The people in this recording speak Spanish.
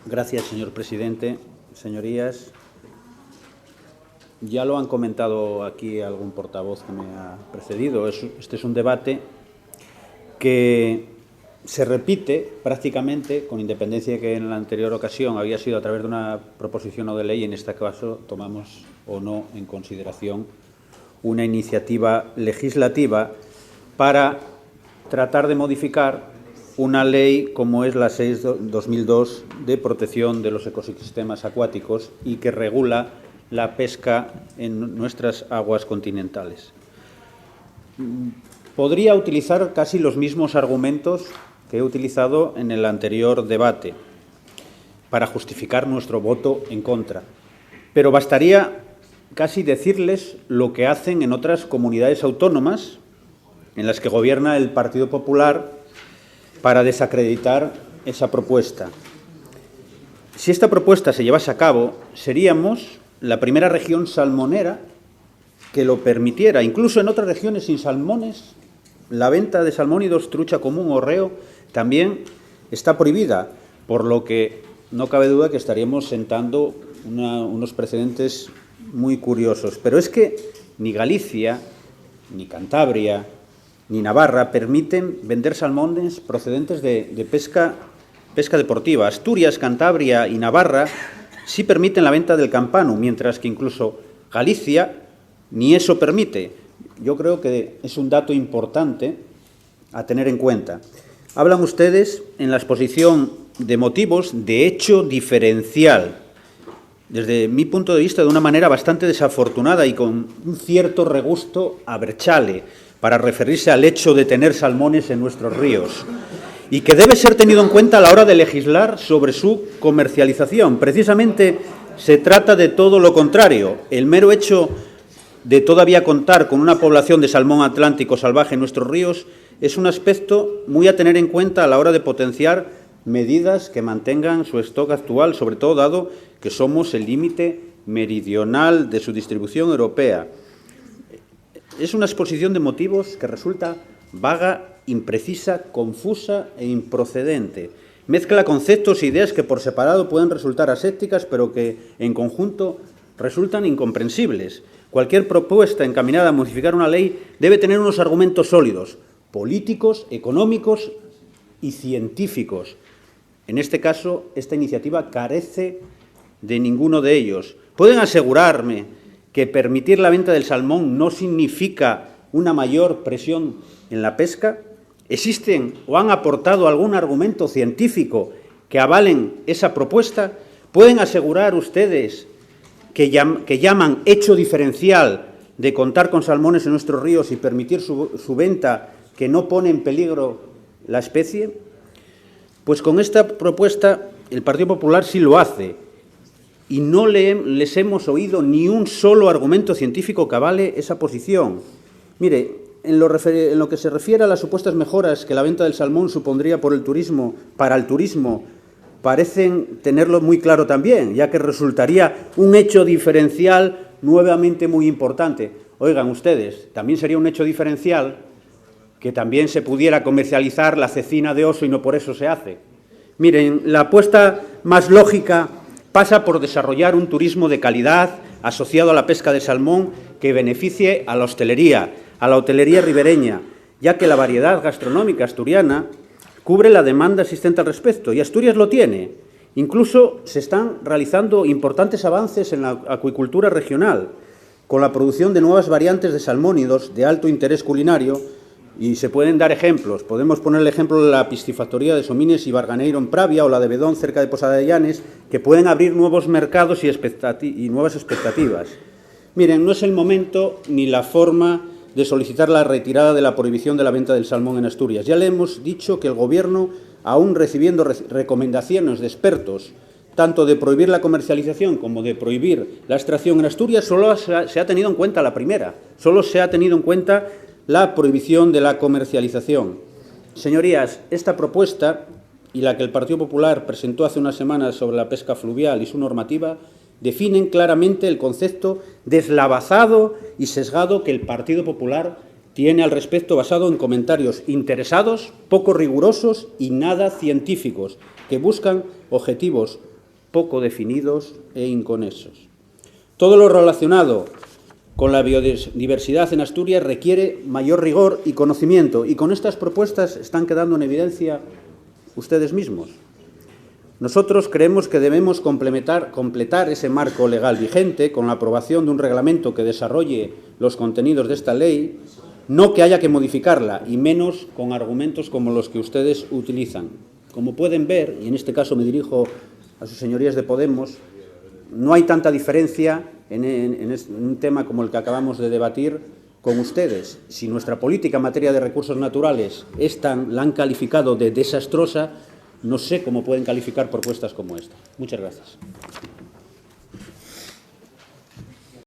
Gracias, señor presidente. Señorías, ya lo han comentado aquí algún portavoz que me ha precedido. Este es un debate que se repite prácticamente, con independencia de que en la anterior ocasión había sido a través de una proposición no de ley, en este caso tomamos o no en consideración una iniciativa legislativa para tratar de modificar una ley como es la 6/2002 de protección de los ecosistemas acuáticos y que regula la pesca en nuestras aguas continentales. Podría utilizar casi los mismos argumentos que he utilizado en el anterior debate para justificar nuestro voto en contra, pero bastaría casi decirles lo que hacen en otras comunidades autónomas en las que gobierna el Partido Popular para desacreditar esa propuesta. Si esta propuesta se llevase a cabo, seríamos la primera región salmonera que lo permitiera. Incluso en otras regiones sin salmones, la venta de salmónidos, trucha común o reo también está prohibida, por lo que no cabe duda que estaríamos sentando unos precedentes muy curiosos. Pero es que ni Galicia, ni Cantabria, ni Navarra permiten vender salmones procedentes de pesca deportiva. Asturias, Cantabria y Navarra sí permiten la venta del campano, mientras que incluso Galicia ni eso permite. Yo creo que es un dato importante a tener en cuenta. Hablan ustedes en la exposición de motivos de hecho diferencial, desde mi punto de vista de una manera bastante desafortunada y con un cierto regusto a Berchale, para referirse al hecho de tener salmones en nuestros ríos y que debe ser tenido en cuenta a la hora de legislar sobre su comercialización. Precisamente se trata de todo lo contrario. El mero hecho de todavía contar con una población de salmón atlántico salvaje en nuestros ríos es un aspecto muy a tener en cuenta a la hora de potenciar medidas que mantengan su stock actual, sobre todo dado que somos el límite meridional de su distribución europea. Es una exposición de motivos que resulta vaga, imprecisa, confusa e improcedente. Mezcla conceptos e ideas que por separado pueden resultar asépticas, pero que en conjunto resultan incomprensibles. Cualquier propuesta encaminada a modificar una ley debe tener unos argumentos sólidos, políticos, económicos y científicos. En este caso, esta iniciativa carece de ninguno de ellos. ¿Pueden asegurarme que permitir la venta del salmón no significa una mayor presión en la pesca? ¿Existen o han aportado algún argumento científico que avalen esa propuesta? ¿Pueden asegurar ustedes que llaman hecho diferencial de contar con salmones en nuestros ríos y permitir su venta que no pone en peligro la especie? Pues con esta propuesta el Partido Popular sí lo hace. Y no les hemos oído ni un solo argumento científico que avale esa posición. Mire, en lo que se refiere a las supuestas mejoras que la venta del salmón supondría para el turismo, parecen tenerlo muy claro también, ya que resultaría un hecho diferencial nuevamente muy importante. Oigan ustedes, también sería un hecho diferencial que también se pudiera comercializar la cecina de oso y no por eso se hace. Miren, la apuesta más lógica pasa por desarrollar un turismo de calidad asociado a la pesca de salmón que beneficie a la hotelería ribereña, ya que la variedad gastronómica asturiana cubre la demanda existente al respecto, y Asturias lo tiene. Incluso se están realizando importantes avances en la acuicultura regional, con la producción de nuevas variantes de salmónidos de alto interés culinario, y se pueden dar ejemplos. Podemos poner el ejemplo de la piscifactoría de Somines y Barganeiro en Pravia o la de Bedón cerca de Posada de Llanes, que pueden abrir nuevos mercados y nuevas expectativas. Miren, no es el momento ni la forma de solicitar la retirada de la prohibición de la venta del salmón en Asturias. Ya le hemos dicho que el Gobierno, aún recibiendo recomendaciones de expertos, tanto de prohibir la comercialización como de prohibir la extracción en Asturias, solo se ha tenido en cuenta la primera, solo se ha tenido en cuenta la prohibición de la comercialización. Señorías, esta propuesta y la que el Partido Popular presentó hace unas semanas sobre la pesca fluvial y su normativa definen claramente el concepto deslavazado y sesgado que el Partido Popular tiene al respecto basado en comentarios interesados, poco rigurosos y nada científicos, que buscan objetivos poco definidos e inconexos. Todo lo relacionado con la biodiversidad en Asturias requiere mayor rigor y conocimiento, y con estas propuestas están quedando en evidencia ustedes mismos. Nosotros creemos que debemos completar ese marco legal vigente con la aprobación de un reglamento que desarrolle los contenidos de esta ley, no que haya que modificarla, y menos con argumentos como los que ustedes utilizan. Como pueden ver, y en este caso me dirijo a sus señorías de Podemos, no hay tanta diferencia en un tema como el que acabamos de debatir con ustedes. Si nuestra política en materia de recursos naturales la han calificado de desastrosa, no sé cómo pueden calificar propuestas como esta. Muchas gracias.